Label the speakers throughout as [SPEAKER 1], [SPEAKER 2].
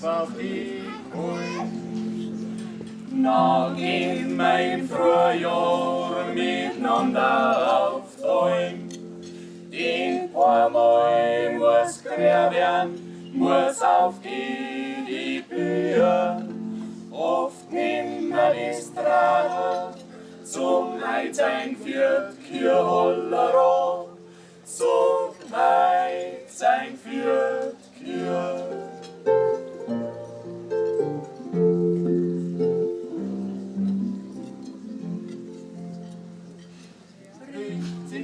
[SPEAKER 1] auf die Kunst. Noch in mein Frühjahr miteinander aufträumen. Den Pormoi muss quer werden, muss auf die Bühne. Oft nimmer die Straße zum Heizen führt Kürhollero. Zum Heizen führt Kür.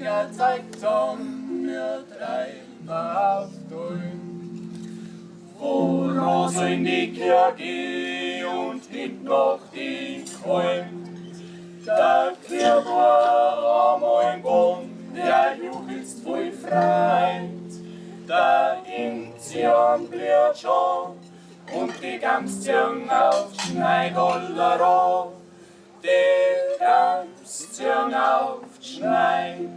[SPEAKER 1] 50er Zeitung mir dreimal aufdrücken. Voraus in die Kirche und hinten noch die Kräum. Der Kirchbauer am Einbaum, der juchzt voll Freit. Der Inzion blüht schon und die Gamstjung auf Schneidollerau. Die Gamstjung auf Schneid.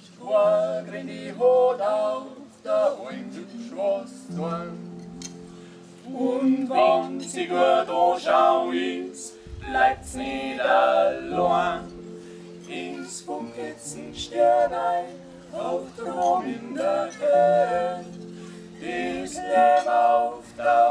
[SPEAKER 1] Schwagrin die Hut auf der Schloss. Und wenn sie gut anschauen ist, bleibt's nicht allein. Ins funkelt's Sternlein auf Drum in der Höhe, das Leben auf der